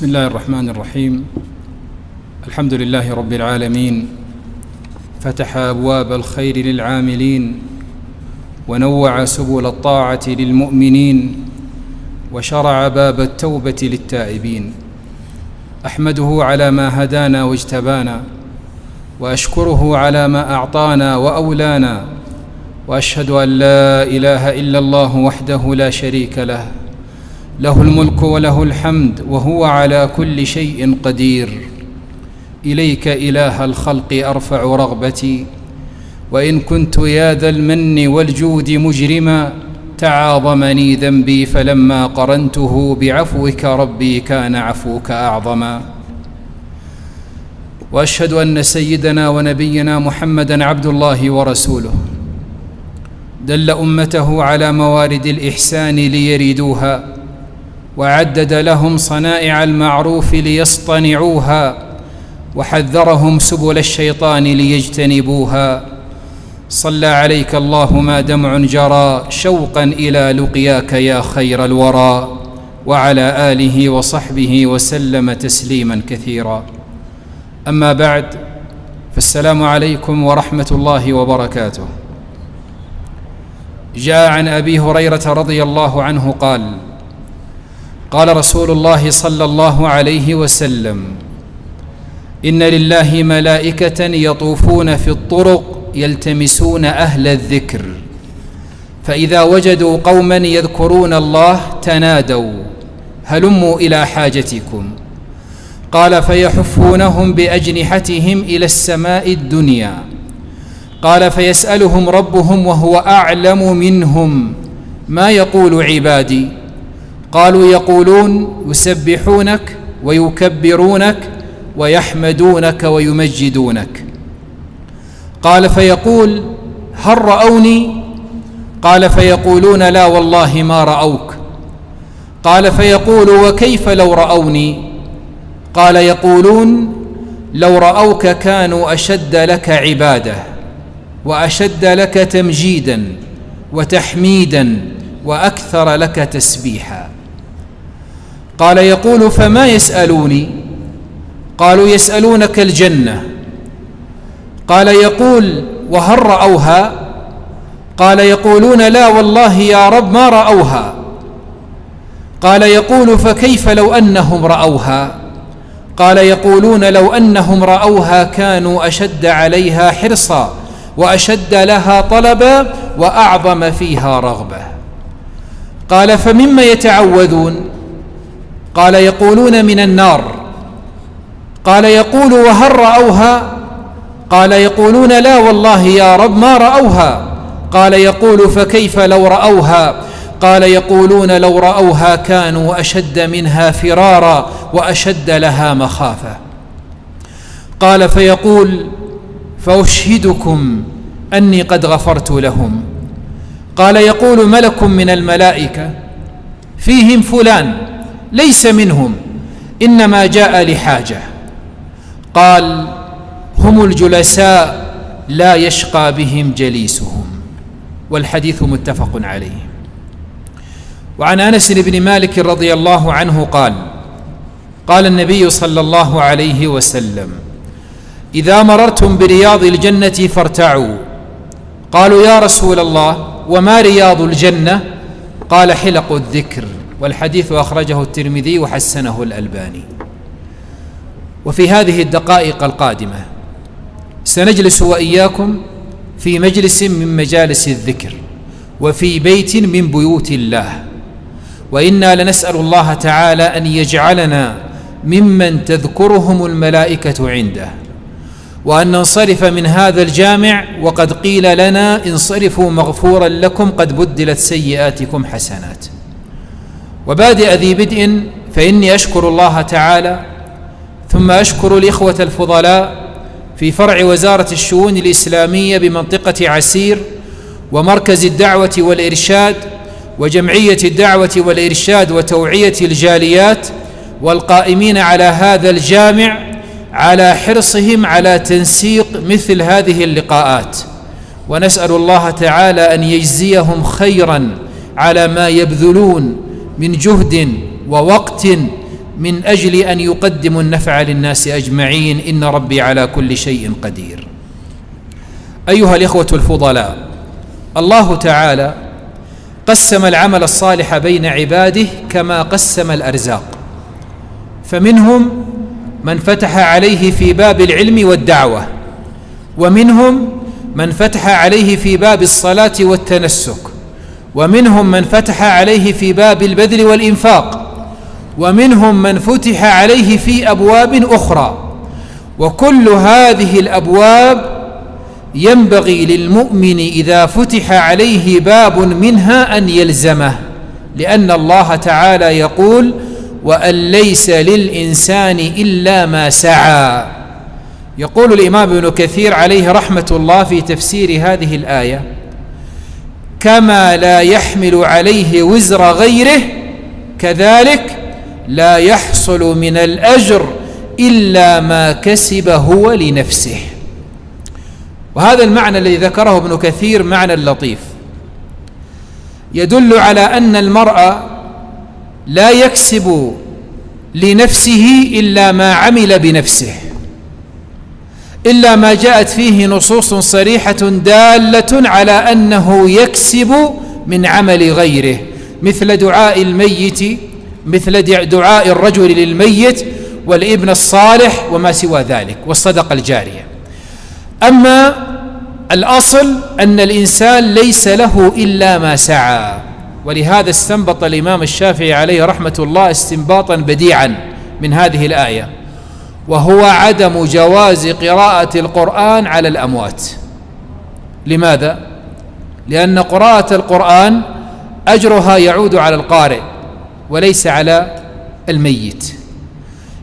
بسم الله الرحمن الرحيم. الحمد لله رب العالمين، فتح أبواب الخير للعاملين، ونوع سبل الطاعة للمؤمنين، وشرع باب التوبة للتائبين. أحمده على ما هدانا واجتبانا، وأشكره على ما أعطانا وأولانا، وأشهد أن لا إله إلا الله وحده لا شريك له، له الملك وله الحمد وهو على كل شيء قدير. إليك إله الخلق أرفع رغبتي، وإن كنت يا ذا المن والجود مجرما، تعاظمني ذنبي فلما قرنته بعفوك ربي كان عفوك أعظما. وأشهد أن سيدنا ونبينا محمدًا عبد الله ورسوله، دل أمته على موارد الإحسان ليريدوها، وعدد لهم صنائع المعروف ليصطنعوها، وحذرهم سبل الشيطان ليجتنبوها. صلى عليك الله ما دمع جرى شوقا إلى لقياك يا خير الورى، وعلى آله وصحبه وسلم تسليما كثيرا. أما بعد، فالسلام عليكم ورحمة الله وبركاته. جاء عن أبي هريرة رضي الله عنه قال: قال رسول الله صلى الله عليه وسلم: إن لله ملائكة يطوفون في الطرق يلتمسون أهل الذكر، فإذا وجدوا قوما يذكرون الله تنادوا هلموا إلى حاجتكم. قال: فيحفونهم بأجنحتهم إلى السماء الدنيا. قال: فيسألهم ربهم وهو أعلم منهم: ما يقول عبادي؟ قالوا: يقولون يسبحونك ويكبرونك ويحمدونك ويمجدونك. قال: فيقول: هل رأوني؟ قال: فيقولون: لا والله ما رأوك. قال: فيقول: وكيف لو رأوني؟ قال: يقولون: لو رأوك كانوا أشد لك عبادة، وأشد لك تمجيدا وتحميدا، وأكثر لك تسبيحا. قال: يقول: فما يسألوني؟ قالوا: يسألونك الجنة. قال: يقول: وهل رأوها؟ قال: يقولون: لا والله يا رب ما رأوها. قال: يقول: فكيف لو أنهم رأوها؟ قال: يقولون: لو أنهم رأوها كانوا أشد عليها حرصا، وأشد لها طلبا، وأعظم فيها رغبة. قال: فمما يتعوذون؟ قال: يقولون: من النار. قال: يقول: وهل رأوها؟ قال: يقولون: لا والله يا رب ما رأوها. قال: يقول: فكيف لو رأوها؟ قال: يقولون: لو رأوها كانوا أشد منها فرارا، وأشد لها مخافة. قال: فيقول: فأشهدكم أني قد غفرت لهم. قال: يقول ملك من الملائكة: فيهم فلان ليس منهم، إنما جاء لحاجة. قال: هم الجلساء لا يشقى بهم جليسهم. والحديث متفق عليه. وعن أنس بن مالك رضي الله عنه قال: قال النبي صلى الله عليه وسلم: إذا مررتم برياض الجنة فارتعوا. قالوا: يا رسول الله، وما رياض الجنة؟ قال: حلق الذكر. والحديث أخرجه الترمذي وحسنه الألباني. وفي هذه الدقائق القادمة سنجلس وإياكم في مجلس من مجالس الذكر، وفي بيت من بيوت الله، وإنا لنسأل الله تعالى أن يجعلنا ممن تذكرهم الملائكة عنده، وأن ننصرف من هذا الجامع وقد قيل لنا: انصرفوا مغفورا لكم قد بدلت سيئاتكم حسنات. وبادئ ذي بدء، فإني أشكر الله تعالى، ثم أشكر الإخوة الفضلاء في فرع وزارة الشؤون الإسلامية بمنطقة عسير، ومركز الدعوة والإرشاد، وجمعية الدعوة والإرشاد وتوعية الجاليات، والقائمين على هذا الجامع على حرصهم على تنسيق مثل هذه اللقاءات. ونسأل الله تعالى أن يجزيهم خيرا على ما يبذلون من جهد ووقت من أجل أن يقدموا النفع للناس أجمعين، إن ربي على كل شيء قدير. أيها الإخوة الفضلاء، الله تعالى قسم العمل الصالح بين عباده كما قسم الأرزاق، فمنهم من فتح عليه في باب العلم والدعوة، ومنهم من فتح عليه في باب الصلاة والتنسك، ومنهم من فتح عليه في باب البذل والإنفاق، ومنهم من فتح عليه في أبواب أخرى. وكل هذه الأبواب ينبغي للمؤمن إذا فتح عليه باب منها أن يلزمه، لأن الله تعالى يقول: وأن ليس للإنسان إلا ما سعى. يقول الإمام ابن كثير عليه رحمة الله في تفسير هذه الآية: كما لا يحمل عليه وزر غيره، كذلك لا يحصل من الأجر إلا ما كسب هو لنفسه. وهذا المعنى الذي ذكره ابن كثير معنى لطيف، يدل على أن المرء لا يكسب لنفسه إلا ما عمل بنفسه، إلا ما جاءت فيه نصوص صريحة دالة على أنه يكسب من عمل غيره، مثل دعاء الميت، مثل دعاء الرجل للميت والابن الصالح وما سوى ذلك، والصدقة الجارية. أما الأصل أن الإنسان ليس له إلا ما سعى، ولهذا استنبط الإمام الشافعي عليه رحمة الله استنباطا بديعا من هذه الآية، وهو عدم جواز قراءة القرآن على الأموات. لماذا؟ لأن قراءة القرآن أجرها يعود على القارئ وليس على الميت،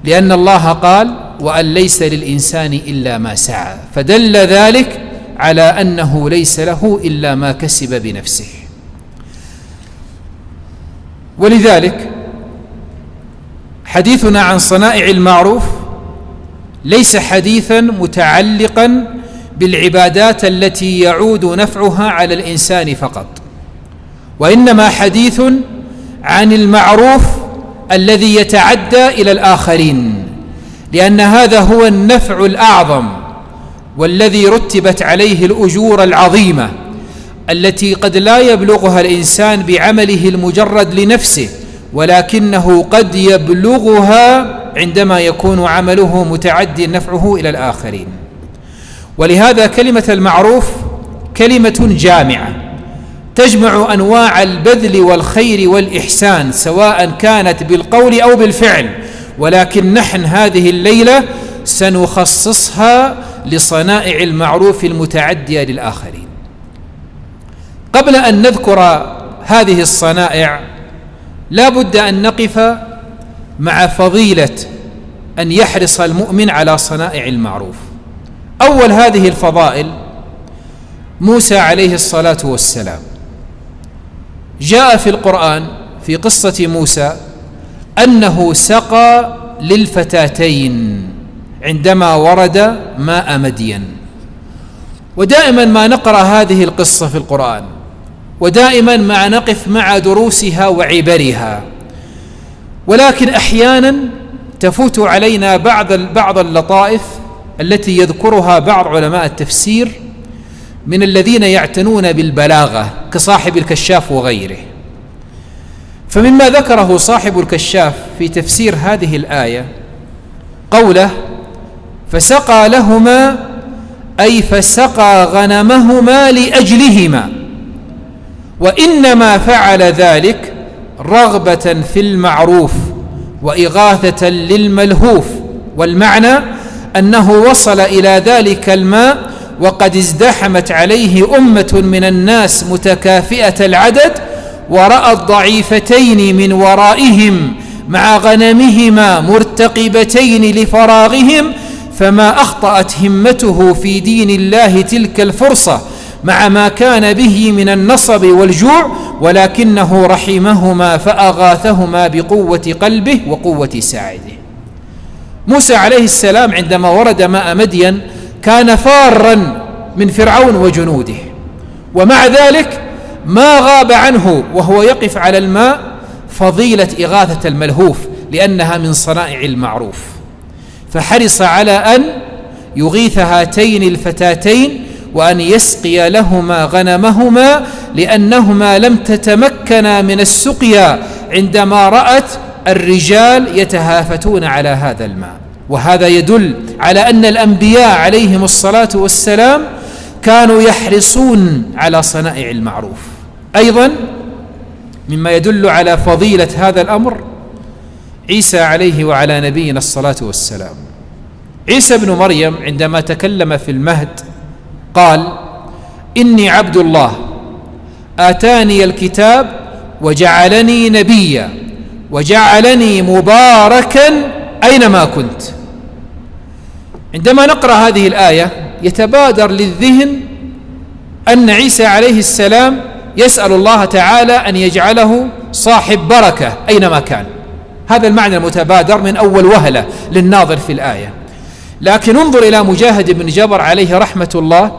لأن الله قال: وأن ليس للإنسان إلا ما سعى، فدل ذلك على أنه ليس له إلا ما كسب بنفسه. ولذلك حديثنا عن صنائع المعروف ليس حديثا متعلقا بالعبادات التي يعود نفعها على الإنسان فقط، وإنما حديث عن المعروف الذي يتعدى إلى الآخرين، لأن هذا هو النفع الأعظم والذي رتبت عليه الأجور العظيمة التي قد لا يبلغها الإنسان بعمله المجرد لنفسه، ولكنه قد يبلغها عندما يكون عمله متعدي نفعه إلى الآخرين. ولهذا كلمة المعروف كلمة جامعة تجمع أنواع البذل والخير والإحسان، سواء كانت بالقول أو بالفعل، ولكن نحن هذه الليلة سنخصصها لصنائع المعروف المتعدية للآخرين. قبل أن نذكر هذه الصنائع لا بد أن نقف مع فضيلة أن يحرص المؤمن على صنائع المعروف. أول هذه الفضائل موسى عليه الصلاة والسلام. جاء في القرآن في قصة موسى أنه سقى للفتاتين عندما ورد ماء مدين. ودائما ما نقرأ هذه القصة في القرآن، ودائما ما نقف مع دروسها وعبرها، ولكن أحيانا تفوت علينا بعض اللطائف التي يذكرها بعض علماء التفسير من الذين يعتنون بالبلاغة كصاحب الكشاف وغيره. فمما ذكره صاحب الكشاف في تفسير هذه الآية قوله: فسقى لهما، أي فسقى غنمهما لأجلهما، وإنما فعل ذلك رغبة في المعروف وإغاثة للملهوف. والمعنى أنه وصل إلى ذلك الماء وقد ازدحمت عليه أمة من الناس متكافئة العدد، ورأى الضعيفتين من ورائهم مع غنمهما مرتقبتين لفراغهم، فما أخطأت همته في دين الله تلك الفرصة مع ما كان به من النصب والجوع، ولكنه رحمهما فأغاثهما بقوة قلبه وقوة ساعده. موسى عليه السلام عندما ورد ماء مدين كان فارا من فرعون وجنوده، ومع ذلك ما غاب عنه وهو يقف على الماء فضيلة إغاثة الملهوف، لأنها من صنائع المعروف، فحرص على أن يغيث هاتين الفتاتين وأن يسقي لهما غنمهما، لأنهما لم تتمكنا من السقيا عندما رأت الرجال يتهافتون على هذا الماء. وهذا يدل على أن الأنبياء عليهم الصلاة والسلام كانوا يحرصون على صنائع المعروف. أيضا مما يدل على فضيلة هذا الأمر عيسى عليه وعلى نبينا الصلاة والسلام. عيسى بن مريم عندما تكلم في المهد قال: إني عبد الله آتاني الكتاب وجعلني نبيا وجعلني مباركا أينما كنت. عندما نقرأ هذه الآية يتبادر للذهن أن عيسى عليه السلام يسأل الله تعالى أن يجعله صاحب بركة أينما كان. هذا المعنى المتبادر من أول وهلة للناظر في الآية. لكن انظر إلى مجاهد بن جبر عليه رحمة الله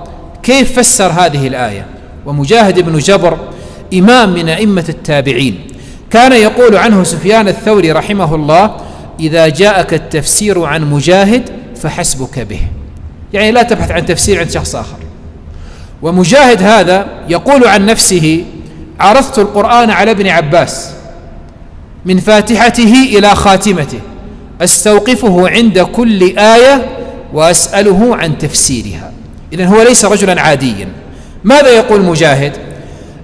كيف فسر هذه الآية. ومجاهد بن جبر إمام من أئمة التابعين، كان يقول عنه سفيان الثوري رحمه الله: إذا جاءك التفسير عن مجاهد فحسبك به، يعني لا تبحث عن تفسير عند شخص آخر. ومجاهد هذا يقول عن نفسه: عرضت القرآن على ابن عباس من فاتحته إلى خاتمته، أستوقفه عند كل آية وأسأله عن تفسيرها. إذن هو ليس رجلا عاديا. ماذا يقول مجاهد؟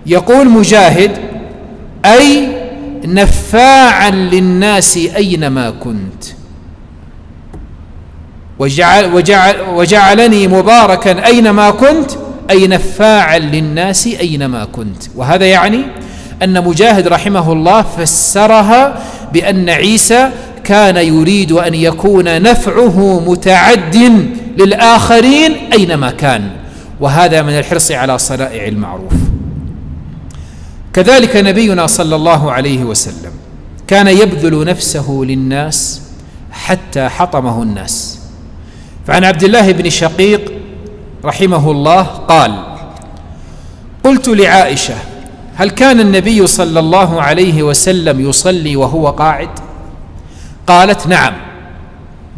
يقول مجاهد: أي نفاعا للناس أينما كنت، وجعلني مباركا أينما كنت، أي نفاعا للناس أينما كنت. وهذا يعني أن مجاهد رحمه الله فسرها بأن عيسى كان يريد أن يكون نفعه متعد للآخرين أينما كان، وهذا من الحرص على صنائع المعروف. كذلك نبينا صلى الله عليه وسلم كان يبذل نفسه للناس حتى حطمه الناس. فعن عبد الله بن شقيق رحمه الله قال: قلت لعائشة: هل كان النبي صلى الله عليه وسلم يصلي وهو قاعد؟ قالت: نعم،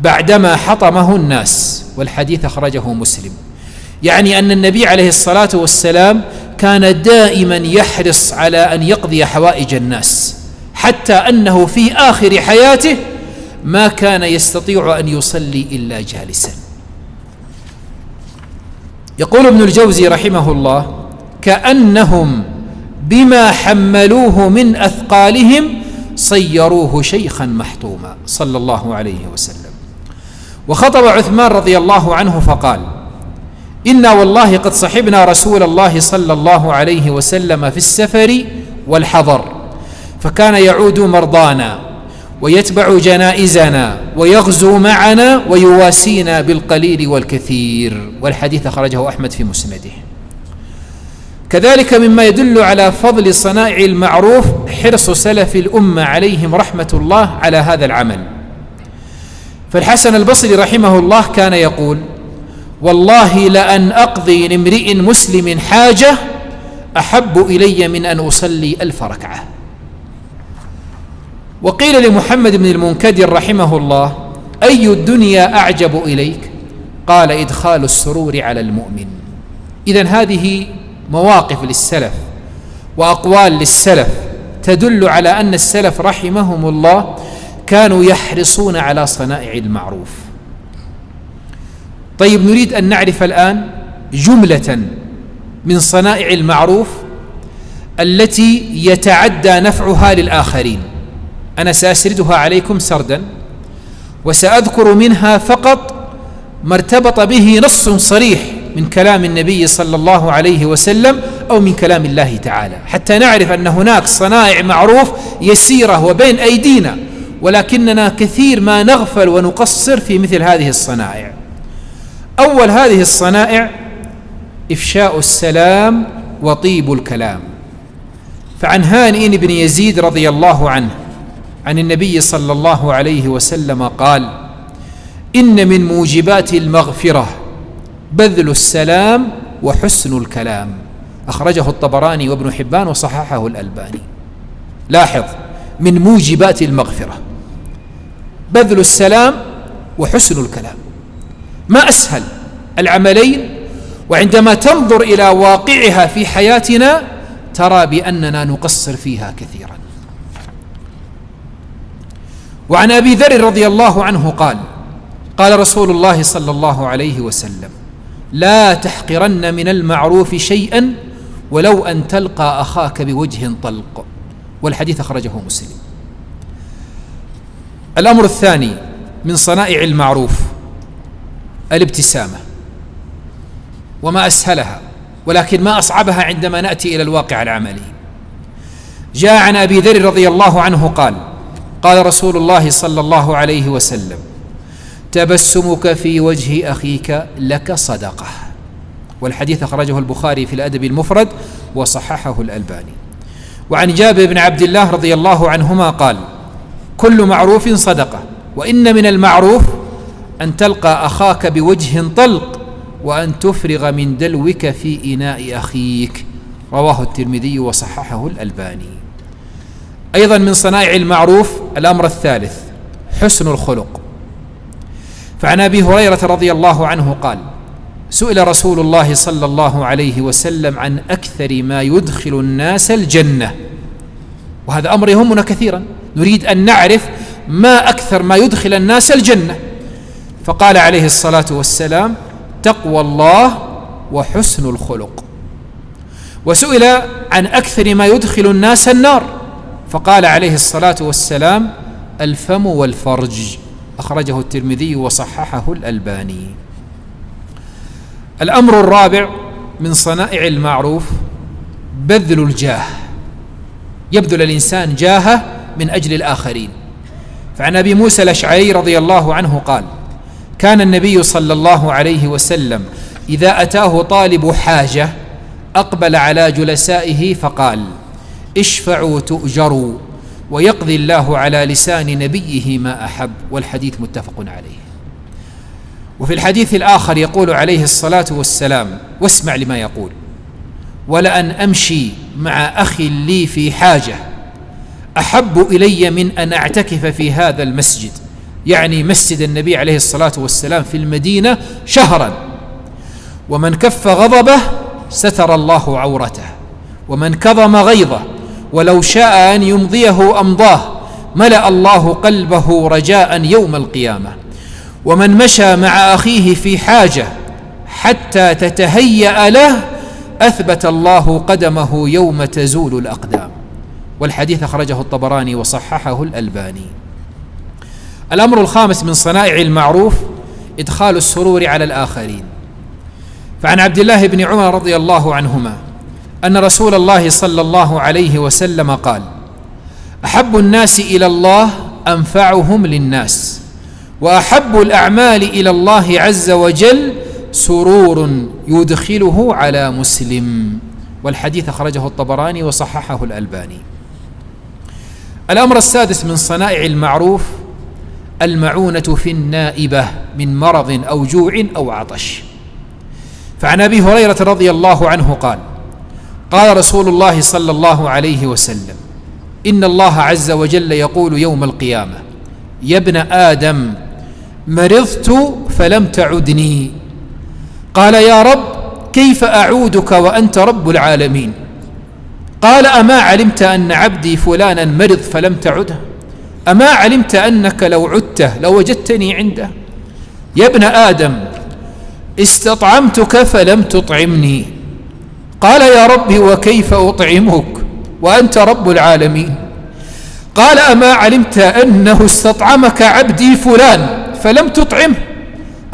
بعدما حطمه الناس. والحديث أخرجه مسلم. يعني أن النبي عليه الصلاة والسلام كان دائما يحرص على أن يقضي حوائج الناس، حتى أنه في آخر حياته ما كان يستطيع أن يصلي إلا جالسا. يقول ابن الجوزي رحمه الله: كأنهم بما حملوه من أثقالهم صيروه شيخا محطوما صلى الله عليه وسلم. وخطب عثمان رضي الله عنه فقال: إنا والله قد صحبنا رسول الله صلى الله عليه وسلم في السفر والحضر، فكان يعود مرضانا ويتبع جنائزنا ويغزو معنا ويواسينا بالقليل والكثير. والحديث أخرجه أحمد في مسنده. كذلك مما يدل على فضل صنائع المعروف حرص سلف الأمة عليهم رحمة الله على هذا العمل. فالحسن البصري رحمه الله كان يقول: والله لأن أقضي لامرئ مسلم حاجة أحب إلي من أن أصلي 1000 ركعة. وقيل لمحمد بن المنكدر رحمه الله: أي الدنيا أعجب إليك؟ قال: إدخال السرور على المؤمن. إذن هذه مواقف للسلف وأقوال للسلف تدل على أن السلف رحمهم الله كانوا يحرصون على صنائع المعروف. طيب، نريد أن نعرف الآن جملة من صنائع المعروف التي يتعدى نفعها للآخرين. أنا سأسردها عليكم سردا، وسأذكر منها فقط ما ارتبط به نص صريح من كلام النبي صلى الله عليه وسلم أو من كلام الله تعالى، حتى نعرف أن هناك صنائع معروف يسيرة وبين أيدينا، ولكننا كثير ما نغفل ونقصر في مثل هذه الصنائع. أول هذه الصنائع إفشاء السلام وطيب الكلام. فعن هانئ بن يزيد رضي الله عنه عن النبي صلى الله عليه وسلم قال: إن من موجبات المغفرة بذل السلام وحسن الكلام. أخرجه الطبراني وابن حبان وصححه الألباني. لاحظ: من موجبات المغفرة، بذل السلام وحسن الكلام. ما أسهل العملين، وعندما تنظر إلى واقعها في حياتنا ترى بأننا نقصر فيها كثيرا. وعن أبي ذر رضي الله عنه قال: قال رسول الله صلى الله عليه وسلم: لا تحقرن من المعروف شيئا ولو أن تلقى أخاك بوجه طلق. والحديث أخرجه مسلم. الأمر الثاني من صنائع المعروف الابتسامة، وما أسهلها ولكن ما أصعبها عندما نأتي إلى الواقع العملي. جاء عن أبي ذر رضي الله عنه قال: قال رسول الله صلى الله عليه وسلم: تبسمك في وجه أخيك لك صدقة. والحديث أخرجه البخاري في الأدب المفرد وصححه الألباني. وعن جابر بن عبد الله رضي الله عنهما قال: كل معروف صدقة، وإن من المعروف أن تلقى أخاك بوجه طلق وأن تفرغ من دلوك في إناء أخيك. رواه الترمذي وصححه الألباني. أيضا من صنائع المعروف الأمر الثالث حسن الخلق. فعن أبي هريرة رضي الله عنه قال: سئل رسول الله صلى الله عليه وسلم عن أكثر ما يدخل الناس الجنة، وهذا أمر يهمنا كثيرا، نريد أن نعرف ما أكثر ما يدخل الناس الجنة. فقال عليه الصلاة والسلام: تقوى الله وحسن الخلق. وسئل عن أكثر ما يدخل الناس النار، فقال عليه الصلاة والسلام: الفم والفرج. أخرجه الترمذي وصححه الألباني. الأمر الرابع من صنائع المعروف بذل الجاه، يبذل الإنسان جاهه من أجل الآخرين. فعن أبي موسى الأشعري رضي الله عنه قال: كان النبي صلى الله عليه وسلم إذا أتاه طالب حاجة أقبل على جلسائه فقال: اشفعوا تؤجروا، ويقضي الله على لسان نبيه ما أحب. والحديث متفق عليه. وفي الحديث الآخر يقول عليه الصلاة والسلام، واسمع لما يقول: ولأن أمشي مع أخي لي في حاجة أحب إلي من أن أعتكف في هذا المسجد، يعني مسجد النبي عليه الصلاة والسلام في المدينة شهرا. ومن كف غضبه ستر الله عورته، ومن كظم غيظه ولو شاء أن يمضيه أمضاه ملأ الله قلبه رجاء يوم القيامة. ومن مشى مع أخيه في حاجة حتى تتهيأ له أثبت الله قدمه يوم تزول الأقدام. والحديث أخرجه الطبراني وصححه الألباني. الأمر الخامس من صنائع المعروف إدخال السرور على الآخرين. فعن عبد الله بن عمر رضي الله عنهما أن رسول الله صلى الله عليه وسلم قال: أحب الناس إلى الله أنفعهم للناس، وأحب الأعمال إلى الله عز وجل سرور يدخله على مسلم. والحديث أخرجه الطبراني وصححه الألباني. الأمر السادس من صنائع المعروف المعونة في النائبة من مرض أو جوع أو عطش. فعن أبي هريرة رضي الله عنه قال: قال رسول الله صلى الله عليه وسلم: إن الله عز وجل يقول يوم القيامة: يا ابن آدم مرضت فلم تعدني. قال: يا رب كيف أعودك وأنت رب العالمين؟ قال: أما علمت أن عبدي فلانا مرض فلم تعده؟ أما علمت أنك لو عدته لوجدتني عنده؟ يا ابن آدم استطعمتك فلم تطعمني. قال: يا رب وكيف أطعمك وأنت رب العالمين؟ قال: أما علمت أنه استطعمك عبدي فلان فلم تطعمه؟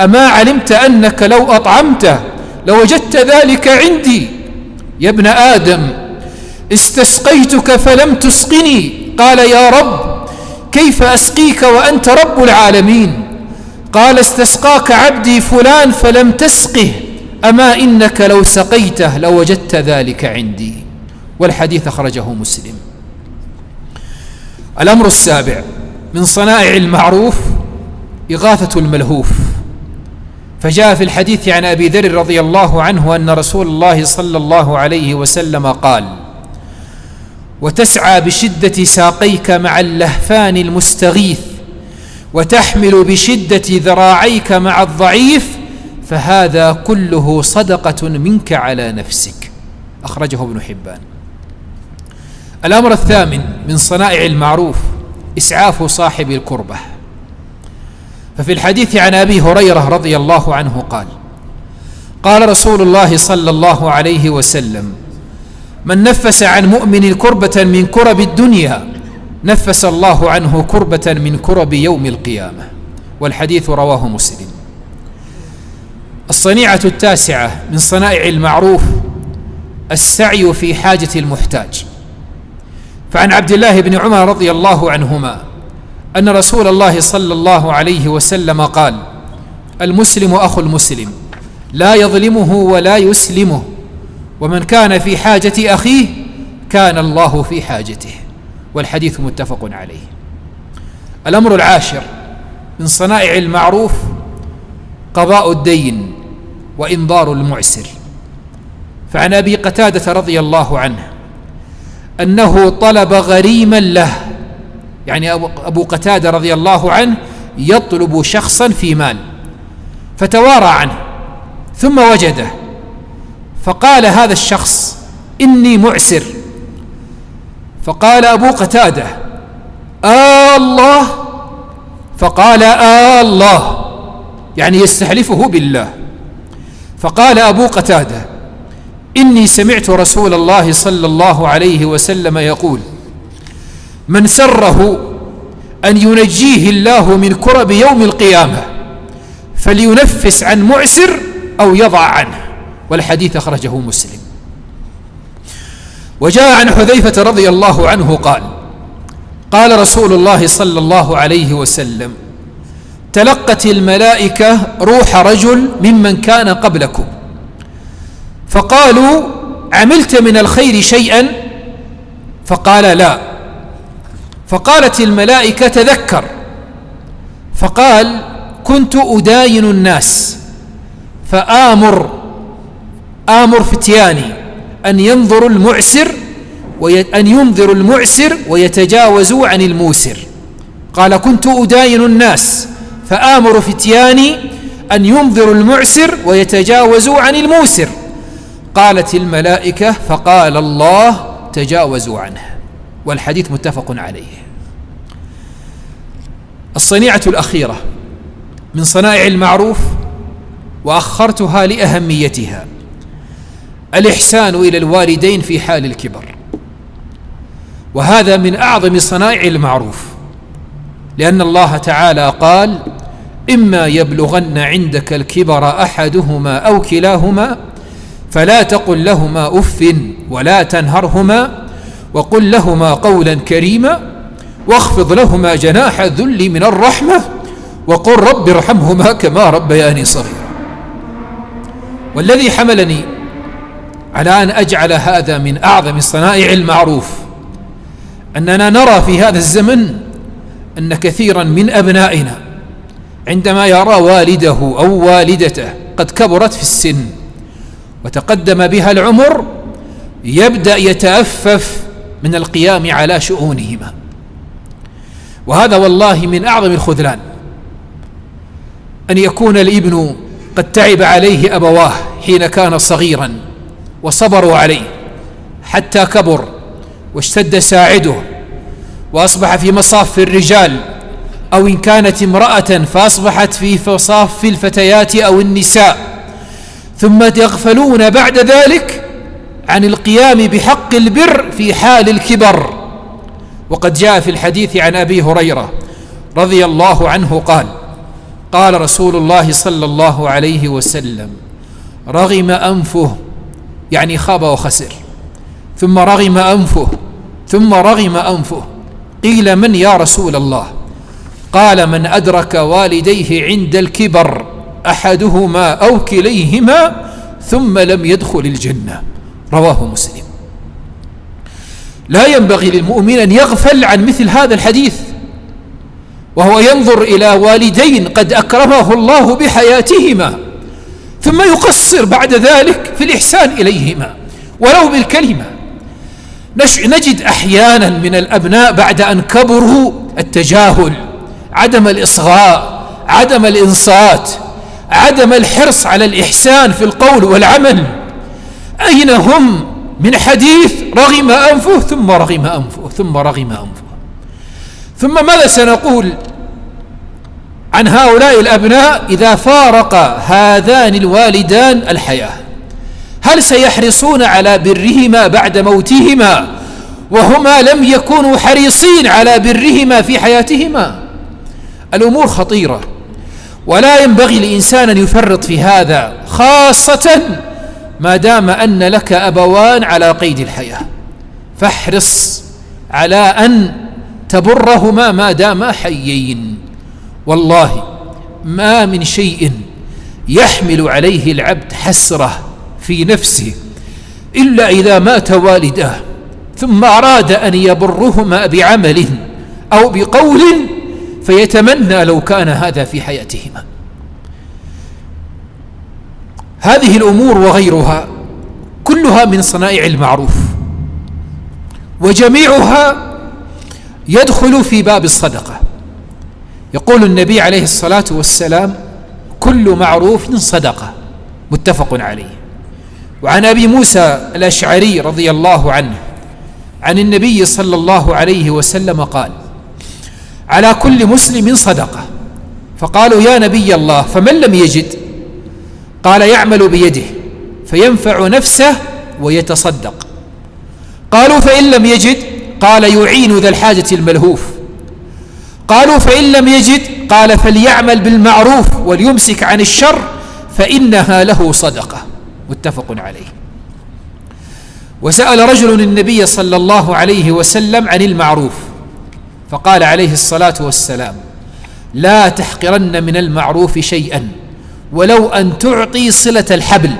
أما علمت أنك لو أطعمته لوجدت ذلك عندي؟ يا ابن آدم استسقيتك فلم تسقني. قال: يا رب كيف أسقيك وأنت رب العالمين؟ قال: استسقاك عبدي فلان فلم تسقه، أما إنك لو سقيته لوجدت ذلك عندي. والحديث أخرجه مسلم. الأمر السابع من صنائع المعروف إغاثة الملهوف. فجاء في الحديث عن أبي ذر رضي الله عنه أن رسول الله صلى الله عليه وسلم قال: وتسعى بشدة ساقيك مع اللهفان المستغيث، وتحمل بشدة ذراعيك مع الضعيف، فهذا كله صدقة منك على نفسك. أخرجه ابن حبان. الأمر الثامن من صنائع المعروف إسعاف صاحب الكربة. ففي الحديث عن أبي هريرة رضي الله عنه قال: قال رسول الله صلى الله عليه وسلم: من نفس عن مؤمن كربة من كرب الدنيا نفس الله عنه كربة من كرب يوم القيامة. والحديث رواه مسلم. الصنيعة التاسعة من صنائع المعروف السعي في حاجة المحتاج. فعن عبد الله بن عمر رضي الله عنهما أن رسول الله صلى الله عليه وسلم قال: المسلم أخو المسلم لا يظلمه ولا يسلمه، ومن كان في حاجة أخيه كان الله في حاجته. والحديث متفق عليه. الأمر العاشر من صنائع المعروف قضاء الدين وإنظار المعسر. فعن أبي قتادة رضي الله عنه أنه طلب غريما له، يعني أبو قتادة رضي الله عنه يطلب شخصا في مال، فتوارى عنه ثم وجده، فقال هذا الشخص: إني معسر. فقال أبو قتادة: الله. فقال: الله، يعني يستحلفه بالله. فقال أبو قتادة: إني سمعت رسول الله صلى الله عليه وسلم يقول: من سره أن ينجيه الله من كرب يوم القيامة فلينفس عن معسر أو يضع عنه. والحديث أخرجه مسلم. وجاء عن حذيفة رضي الله عنه قال: قال رسول الله صلى الله عليه وسلم: تلقت الملائكة روح رجل ممن كان قبلكم، فقالوا: عملت من الخير شيئا؟ فقال: لا. فقالت الملائكة: تذكر. فقال: كنت أداين الناس فآمر فتياني أن ينظروا المعسر ويتجاوزوا عن الموسر. قال: كنت أداين الناس فآمر فتياني أن ينظروا المعسر ويتجاوزوا عن الموسر. قالت الملائكة: فقال الله: تجاوزوا عنه. والحديث متفق عليه. الصنيعة الأخيرة من صنائع المعروف وأخرتها لأهميتها الإحسان إلى الوالدين في حال الكبر، وهذا من أعظم صنائع المعروف، لأن الله تعالى قال: إما يبلغن عندك الكبر أحدهما أو كلاهما فلا تقل لهما أف ولا تنهرهما وقل لهما قولا كريما واخفض لهما جناح الذل من الرحمة وقل رب ارحمهما كما ربياني صغيرا. والذي حملني على أن أجعل هذا من أعظم صنائع المعروف أننا نرى في هذا الزمن أن كثيرا من أبنائنا عندما يرى والده أو والدته قد كبرت في السن وتقدم بها العمر يبدأ يتأفف من القيام على شؤونهما، وهذا والله من أعظم الخذلان، أن يكون الابن قد تعب عليه أبواه حين كان صغيرا وصبروا عليه حتى كبر واشتد ساعده وأصبح في مصاف الرجال، أو إن كانت امرأة فأصبحت في مصاف الفتيات أو النساء، ثم يغفلون بعد ذلك عن القيام بحق البر في حال الكبر. وقد جاء في الحديث عن أبي هريرة رضي الله عنه قال: قال رسول الله صلى الله عليه وسلم: رغم أنفه، يعني خاب وخسر، ثم رغم أنفه ثم رغم أنفه. قيل: من يا رسول الله؟ قال: من أدرك والديه عند الكبر أحدهما أو كليهما ثم لم يدخل الجنة. رواه مسلم. لا ينبغي للمؤمن أن يغفل عن مثل هذا الحديث، وهو ينظر إلى والدين قد أكرمه الله بحياتهما ثم يقصر بعد ذلك في الإحسان إليهما ولو بالكلمة. نجد أحيانا من الأبناء بعد أن كبروا التجاهل، عدم الإصغاء، عدم الإنصات، عدم الحرص على الإحسان في القول والعمل. أين هم من حديث رغم أنفه ثم رغم أنفه ثم رغم أنفه؟ ثم ماذا سنقول عن هؤلاء الأبناء إذا فارق هذان الوالدان الحياة؟ هل سيحرصون على برهما بعد موتهما وهما لم يكونوا حريصين على برهما في حياتهما؟ الأمور خطيرة، ولا ينبغي لإنسان أن يفرط في هذا، خاصة ما دام أن لك أبوان على قيد الحياة، فاحرص على أن تبرهما ما داما حيين. والله ما من شيء يحمل عليه العبد حسرة في نفسه إلا إذا مات والداه ثم أراد أن يبرهما بعمل أو بقول فيتمنى لو كان هذا في حياتهما. هذه الأمور وغيرها كلها من صنائع المعروف، وجميعها يدخل في باب الصدقة. يقول النبي عليه الصلاة والسلام: كل معروف صدقة، متفق عليه. وعن أبي موسى الأشعري رضي الله عنه عن النبي صلى الله عليه وسلم قال: على كل مسلم صدقة. فقالوا: يا نبي الله فمن لم يجد؟ قال: يعمل بيده فينفع نفسه ويتصدق. قالوا: فإن لم يجد؟ قال: يعين ذا الحاجة الملهوف. قالوا: فإن لم يجد؟ قال: فليعمل بالمعروف وليمسك عن الشر فإنها له صدقة، متفق عليه. وسأل رجل النبي صلى الله عليه وسلم عن المعروف فقال عليه الصلاة والسلام: لا تحقرن من المعروف شيئا ولو أن تعطي صلة الحبل،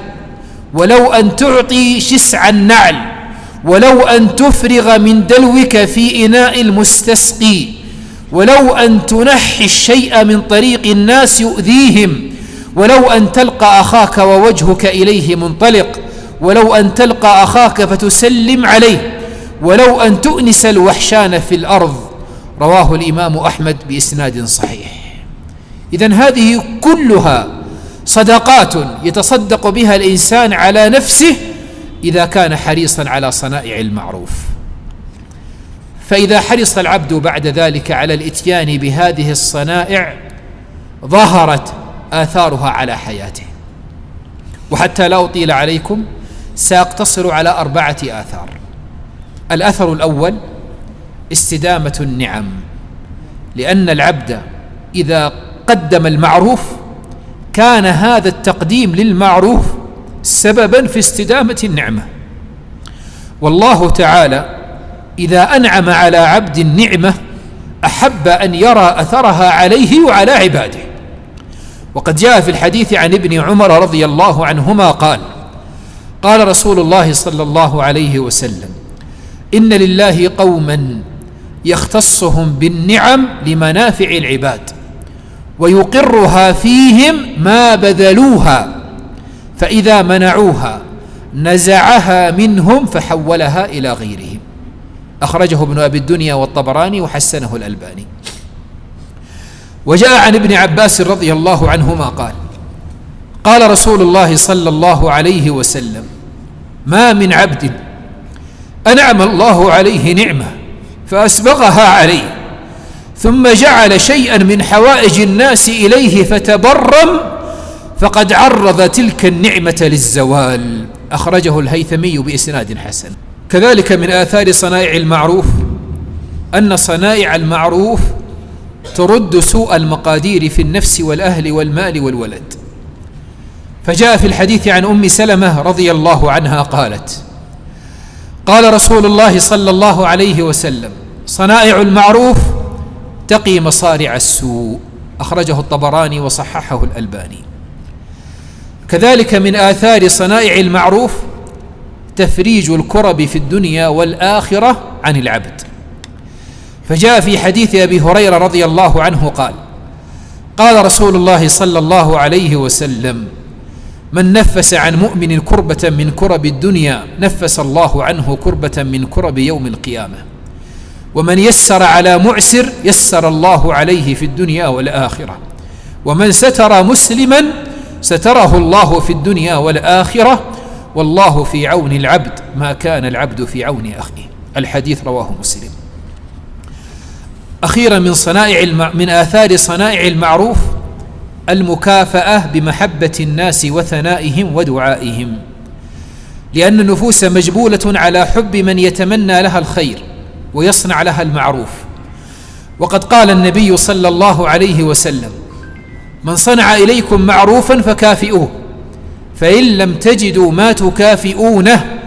ولو أن تعطي شسع النعل، ولو أن تفرغ من دلوك في إناء المستسقي، ولو أن تنحي الشيء من طريق الناس يؤذيهم، ولو أن تلقى أخاك ووجهك إليه منطلق، ولو أن تلقى أخاك فتسلم عليه، ولو أن تؤنس الوحشان في الأرض. رواه الإمام أحمد بإسناد صحيح. إذن هذه كلها صدقات يتصدق بها الإنسان على نفسه إذا كان حريصا على صنائع المعروف. فإذا حرص العبد بعد ذلك على الإتيان بهذه الصنائع ظهرت آثارها على حياته. وحتى لا أطيل عليكم سأقتصر على 4 آثار. الأثر الأول: استدامة النعم، لأن العبد إذا قدم المعروف كان هذا التقديم للمعروف سببا في استدامة النعمة. والله تعالى إذا أنعم على عبد النعمة أحب أن يرى أثرها عليه وعلى عباده. وقد جاء في الحديث عن ابن عمر رضي الله عنهما قال: قال رسول الله صلى الله عليه وسلم: إن لله قوما يختصهم بالنعم لمنافع العباد ويقرها فيهم ما بذلوها، فإذا منعوها نزعها منهم فحولها إلى غيرهم. أخرجه ابن أبي الدنيا والطبراني وحسنه الألباني. وجاء عن ابن عباس رضي الله عنهما قال: قال رسول الله صلى الله عليه وسلم: ما من عبد أنعم الله عليه نعمة فأسبغها عليه ثم جعل شيئا من حوائج الناس إليه فتبرم فقد عرض تلك النعمة للزوال. أخرجه الهيثمي بإسناد حسن. كذلك من آثار صنائع المعروف أن صنائع المعروف ترد سوء المقادير في النفس والأهل والمال والولد. فجاء في الحديث عن أم سلمة رضي الله عنها قالت: قال رسول الله صلى الله عليه وسلم: صنائع المعروف تقي مصارع السوء. أخرجه الطبراني وصححه الألباني. كذلك من آثار صنائع المعروف تفريج الكرب في الدنيا والآخرة عن العبد. فجاء في حديث أبي هريرة رضي الله عنه قال: قال رسول الله صلى الله عليه وسلم: من نفس عن مؤمن كربة من كرب الدنيا نفس الله عنه كربة من كرب يوم القيامة. ومن يسر على معسر يسر الله عليه في الدنيا والآخرة، ومن ستر مسلما ستره الله في الدنيا والآخرة، والله في عون العبد ما كان العبد في عون أخيه. الحديث رواه مسلم. أخيرا من آثار صنائع المعروف المكافأة بمحبة الناس وثنائهم ودعائهم، لأن النفوس مجبولة على حب من يتمنى لها الخير ويصنع لها المعروف. وقد قال النبي صلى الله عليه وسلم: من صنع إليكم معروفا فكافئوه، فإن لم تجدوا ما تكافئونه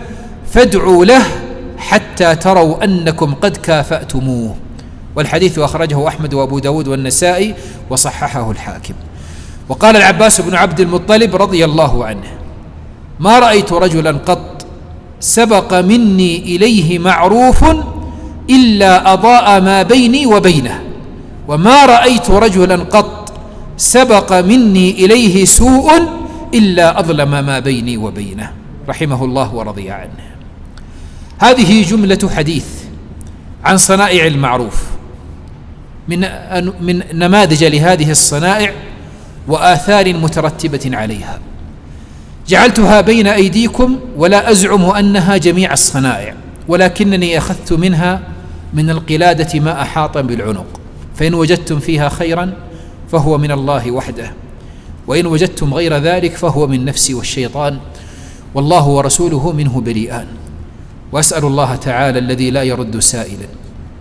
فادعوا له حتى تروا أنكم قد كافأتموه. والحديث أخرجه أحمد وأبو داود والنسائي وصححه الحاكم. وقال العباس بن عبد المطلب رضي الله عنه: ما رأيت رجلا قط سبق مني إليه معروف إلا أضاء ما بيني وبينه، وما رأيت رجلا قط سبق مني إليه سوء إلا أظلم ما بيني وبينه، رحمه الله ورضي عنه. هذه جملة حديث عن صنائع المعروف، من نماذج لهذه الصنائع وآثار مترتبة عليها. جعلتها بين أيديكم ولا أزعم أنها جميع الصنائع، ولكنني أخذت منها من القلادة ما أحاط بالعنق، فإن وجدتم فيها خيرا فهو من الله وحده، وإن وجدتم غير ذلك فهو من نفسي والشيطان، والله ورسوله منه بريئان. وأسأل الله تعالى الذي لا يرد سائلا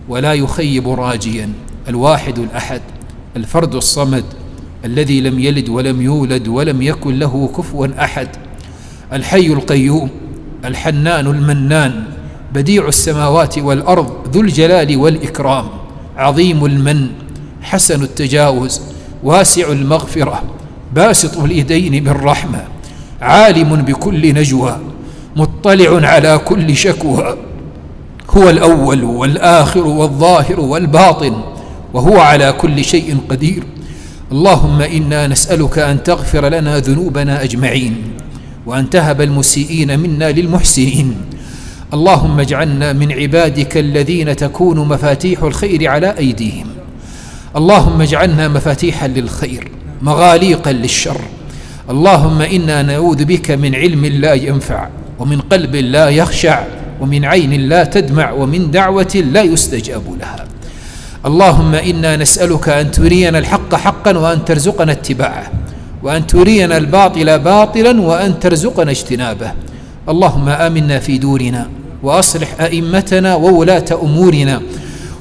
ولا يخيب راجيا، الواحد الأحد الفرد الصمد الذي لم يلد ولم يولد ولم يكن له كفوا أحد، الحي القيوم الحنان المنان، بديع السماوات والأرض، ذو الجلال والإكرام، عظيم المن، حسن التجاوز، واسع المغفرة، باسط اليدين بالرحمة، عالم بكل نجوى، مطلع على كل شكوى، هو الأول والآخر والظاهر والباطن، وهو على كل شيء قدير. اللهم إنا نسألك أن تغفر لنا ذنوبنا أجمعين، وأن تهب المسيئين منا للمحسنين. اللهم اجعلنا من عبادك الذين تكون مفاتيح الخير على أيديهم. اللهم اجعلنا مفاتيحا للخير مغاليقا للشر. اللهم إنا نعوذ بك من علم لا ينفع، ومن قلب لا يخشع، ومن عين لا تدمع، ومن دعوة لا يستجاب لها. اللهم إنا نسألك أن ترينا الحق حقا وأن ترزقنا اتباعه، وأن ترينا الباطل باطلا وأن ترزقنا اجتنابه. اللهم آمنا في دورنا، وأصلح أئمتنا وولاة أمورنا،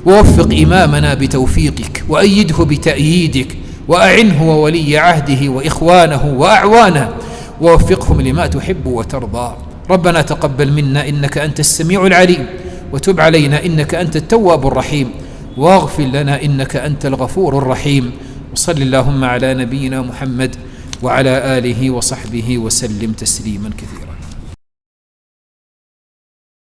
ووفق إمامنا بتوفيقك، وأيده بتأييدك، وأعنه وولي عهده وإخوانه وأعوانه، ووفقهم لما تحب وترضى. ربنا تقبل منا إنك أنت السميع العليم، وتب علينا إنك أنت التواب الرحيم، واغفر لنا إنك أنت الغفور الرحيم. وصل اللهم على نبينا محمد وعلى آله وصحبه وسلم تسليما كثيرا.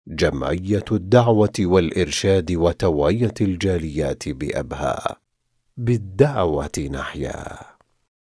جمعية الدعوة والإرشاد وتوعية الجاليات بأبها، بالدعوة نحيا.